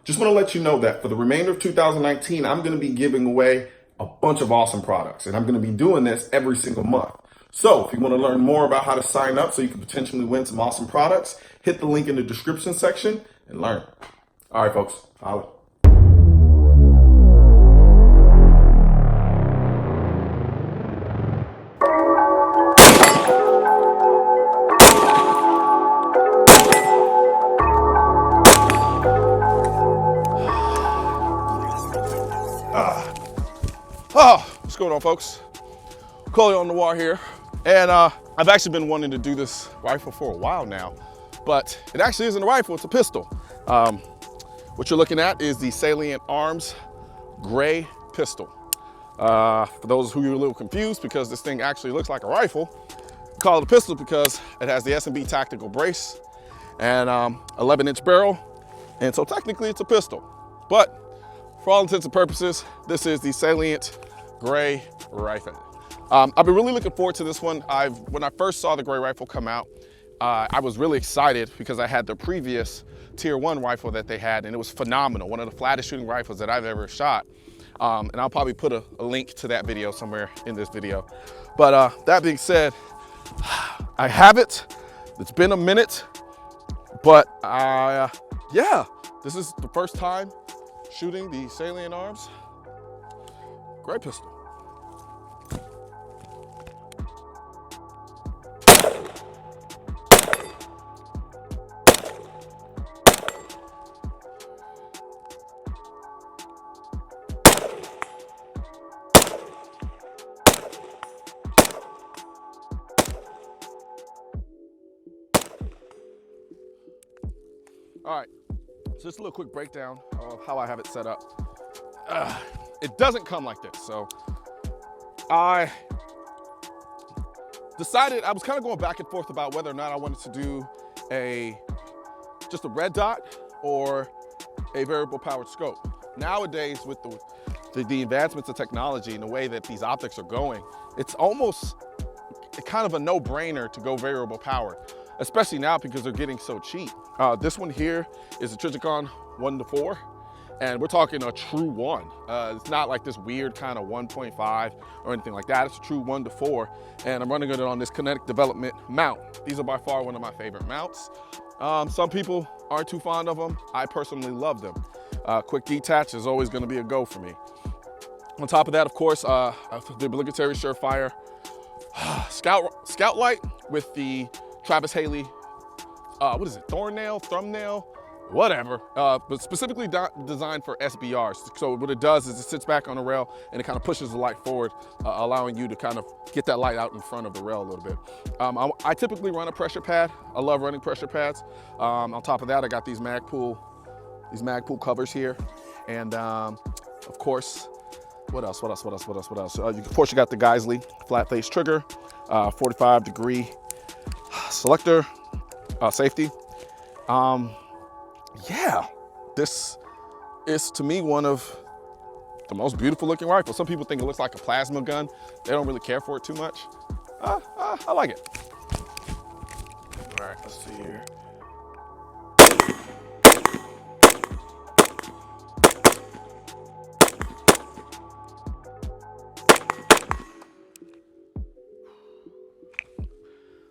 just want to let you know that for the remainder of 2019, I'm going to be giving away a bunch of awesome products, and I'm going to be doing this every single month. So if you want to learn more about how to sign up so you can potentially win some awesome products, hit the link in the description section and learn. All right, folks, holla. Oh, what's going on, folks? Coley Noir here. And I've actually been wanting to do this rifle for a while now, but it actually isn't a rifle, it's a pistol. What you're looking at is the Salient Arms gray pistol. For those who are a little confused, because this thing actually looks like a rifle, we call it a pistol because it has the S&B tactical brace and 11-inch barrel. And so technically it's a pistol, but for all intents and purposes, this is the Salient gray rifle. I've been really looking forward to this one. When I first saw the gray rifle come out, I was really excited because I had the previous Tier 1 rifle that they had, and it was phenomenal. One of the flattest shooting rifles that I've ever shot. And I'll probably put a link to that video somewhere in this video. But that being said, I have it. It's been a minute, but yeah, this is the first time shooting the Salient Arms gray pistol. All right, so just a little quick breakdown of how I have it set up. It doesn't come like this, so I decided, I was kind of going back and forth about whether or not I wanted to do just a red dot or a variable powered scope. Nowadays, with the advancements of technology and the way that these optics are going, it's almost kind of a no-brainer to go variable powered, especially now because they're getting so cheap. This one here is a Trijicon 1:4, and we're talking a true one. It's not like this weird kind of 1.5 or anything like that. It's a true 1:4, and I'm running it on this Kinetic Development mount. These are by far one of my favorite mounts. Some people aren't too fond of them. I personally love them. Quick detach is always going to be a go for me. On top of that, of course, the obligatory Surefire Scout Light with the Travis Haley, what is it, thumbnail, whatever, but specifically designed for SBRs. So what it does is it sits back on the rail and it kind of pushes the light forward, allowing you to kind of get that light out in front of the rail a little bit. I typically run a pressure pad. I love running pressure pads. On top of that, I got these Magpul covers here. And of course, what else? Of course, you got the Geissele flat face trigger, 45-degree selector, safety. Yeah, this is to me one of the most beautiful looking rifles. Some people think it looks like a plasma gun. They don't really care for it too much. I like it. All right, let's see here.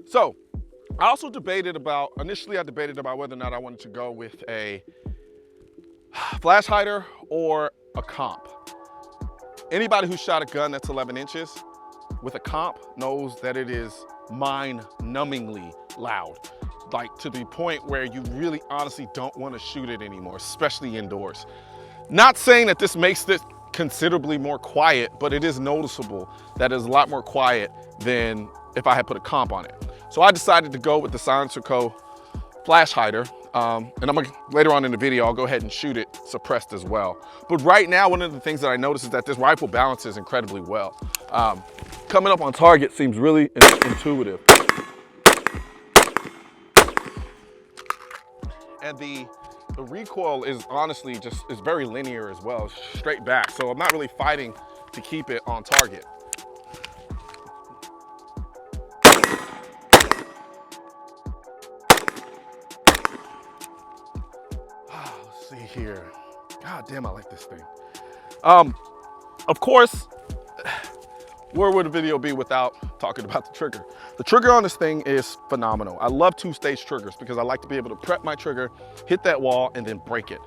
So, I also debated about whether or not I wanted to go with a flash hider or a comp. Anybody who shot a gun that's 11 inches with a comp knows that it is mind-numbingly loud, like to the point where you really honestly don't want to shoot it anymore, especially indoors. Not saying that this makes it considerably more quiet, but it is noticeable that it's a lot more quiet than if I had put a comp on it. So I decided to go with the Silencer Co. flash hider, and later on in the video, I'll go ahead and shoot it suppressed as well. But right now, one of the things that I noticed is that this rifle balances incredibly well. Coming up on target seems really intuitive. And the recoil is honestly is very linear as well, straight back. So I'm not really fighting to keep it on target. Let's see here. God damn, I like this thing. Of course, where would a video be without talking about the trigger? The trigger on this thing is phenomenal. I love two-stage triggers because I like to be able to prep my trigger, hit that wall, and then break it.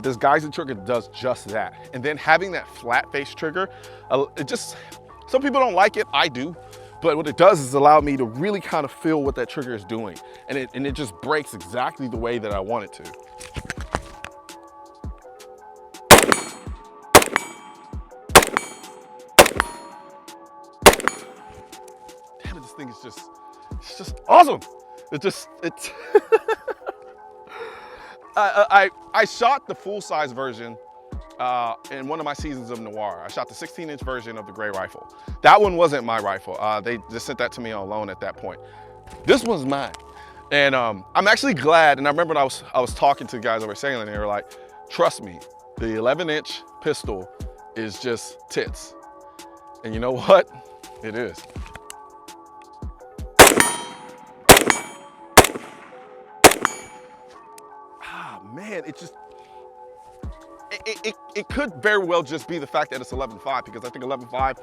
This Geyser trigger does just that. And then having that flat face trigger, some people don't like it, I do. But what it does is allow me to really kind of feel what that trigger is doing. And it just breaks exactly the way that I want it to. This thing is it's just awesome. It's I shot the full-size version in one of my seasons of Noir. I shot the 16-inch version of the gray rifle. That one wasn't my rifle. They just sent that to me on loan at that point. This one's mine. And I'm actually glad, and I remember when I was talking to the guys over at Sailing, and they were like, trust me, the 11-inch pistol is just tits. And you know what? It is. Man, it could very well just be the fact that it's 11.5, because I think 11.5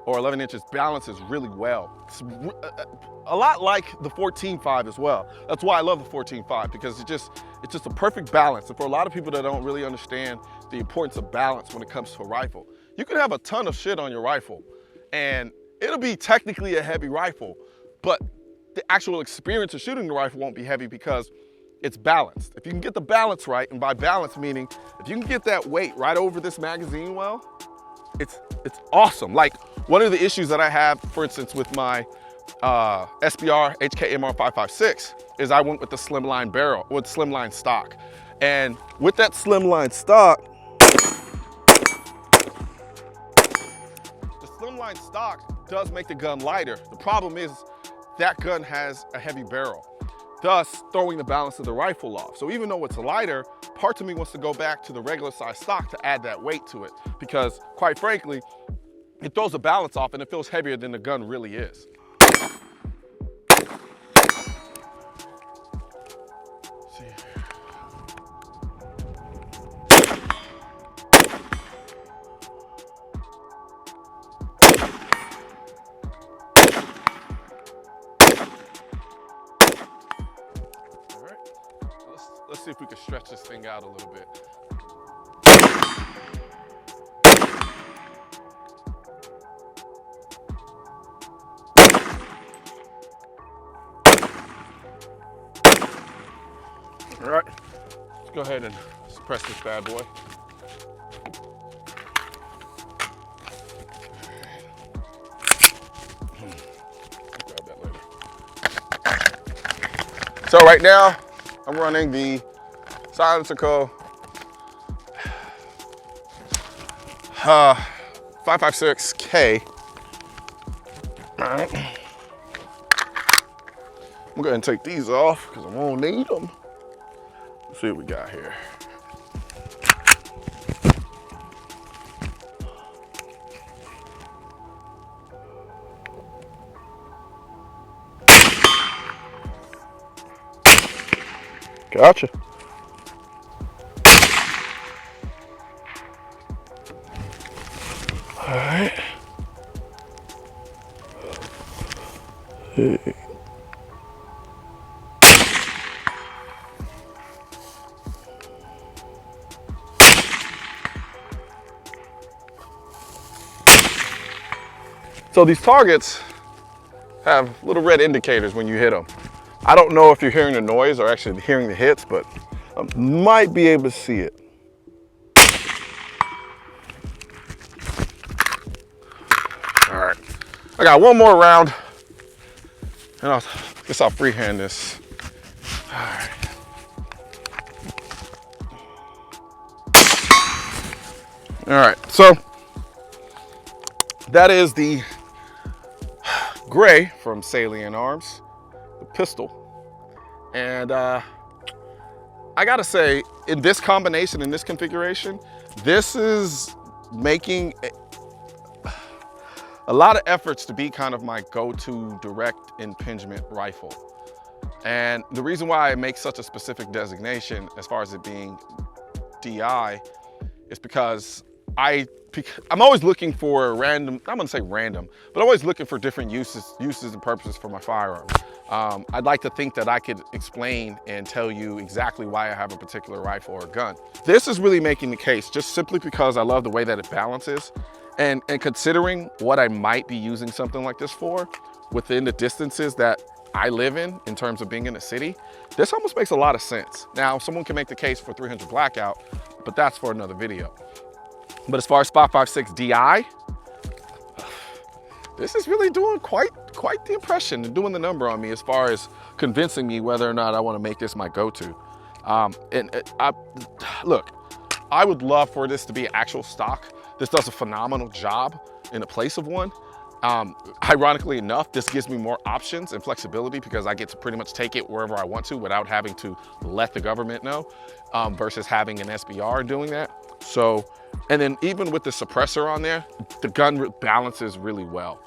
or 11 inches balances really well. It's a lot like the 14.5 as well. That's why I love the 14.5, because it's just a perfect balance. And for a lot of people that don't really understand the importance of balance when it comes to a rifle, you can have a ton of shit on your rifle and it'll be technically a heavy rifle, but the actual experience of shooting the rifle won't be heavy because it's balanced. If you can get the balance right, and by balance meaning, if you can get that weight right over this magazine well, it's awesome. Like one of the issues that I have, for instance, with my SBR HKMR 556 is I went with the slimline barrel, with slimline stock. And with that slimline stock, the slimline stock does make the gun lighter. The problem is that gun has a heavy barrel, thus throwing the balance of the rifle off. So even though it's lighter, part of me wants to go back to the regular size stock to add that weight to it, because quite frankly, it throws the balance off and it feels heavier than the gun really is. Let's see if we can stretch this thing out a little bit. All right, let's go ahead and suppress this bad boy. Grab that later. So right now, I'm running the Silencer Co. 556K. All right. I'm gonna take these off because I won't need them. Let's see what we got here. Gotcha. All right. Hey. So these targets have little red indicators when you hit them. I don't know if you're hearing the noise or actually hearing the hits, but I might be able to see it. All right, I got one more round, and I guess I'll freehand this. All right. All right, so that is the gray from Salient Arms, the pistol. And I gotta say, in this combination, in this configuration, this is making a lot of efforts to be kind of my go-to direct impingement rifle. And the reason why I make such a specific designation as far as it being DI is because I'm always looking for random, I'm gonna say random, but I'm always looking for different uses and purposes for my firearm. I'd like to think that I could explain and tell you exactly why I have a particular rifle or gun. This is really making the case just simply because I love the way that it balances, and considering what I might be using something like this for within the distances that I live in terms of being in a city, this almost makes a lot of sense. Now, someone can make the case for 300 Blackout, but that's for another video. But as far as Spot 56 DI, this is really doing quite the impression and doing the number on me as far as convincing me whether or not I want to make this my go-to. Look, I would love for this to be actual stock. This does a phenomenal job in the place of one. Ironically enough, this gives me more options and flexibility because I get to pretty much take it wherever I want to without having to let the government know, versus having an SBR doing that. So, and then even with the suppressor on there, the gun balances really well.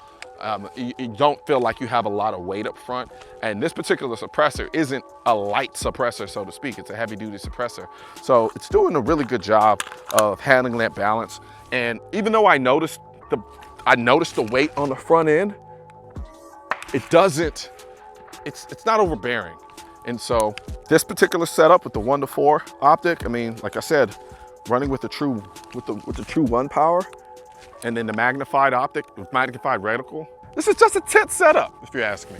You don't feel like you have a lot of weight up front. And this particular suppressor isn't a light suppressor, so to speak. It's a heavy duty suppressor. So it's doing a really good job of handling that balance. And even though I noticed the weight on the front end, it's not overbearing. And so this particular setup with the 1-to-4 optic, I mean, like I said, running with the true 1 power, and then the magnified optic with magnified reticle, this is just a tit setup, if you ask me.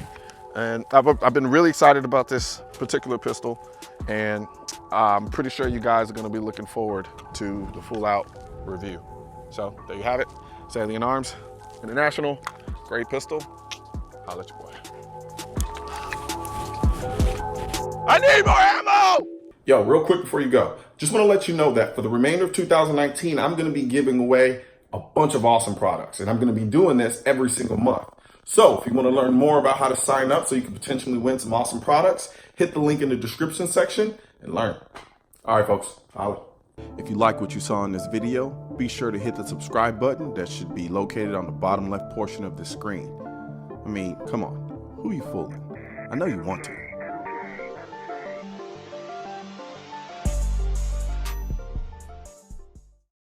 And I've been really excited about this particular pistol, and I'm pretty sure you guys are going to be looking forward to the full out review. So there you have it. Salient Arms International, great pistol. Holla at your boy. I need more ammo! Yo, real quick before you go, just want to let you know that for the remainder of 2019, I'm going to be giving away a bunch of awesome products, and I'm going to be doing this every single month. So if you want to learn more about how to sign up so you can potentially win some awesome products, hit the link in the description section and learn. All right, folks, holla. If you like what you saw in this video, be sure to hit the subscribe button that should be located on the bottom left portion of the screen. I mean, come on, who you fooling? I know you want to.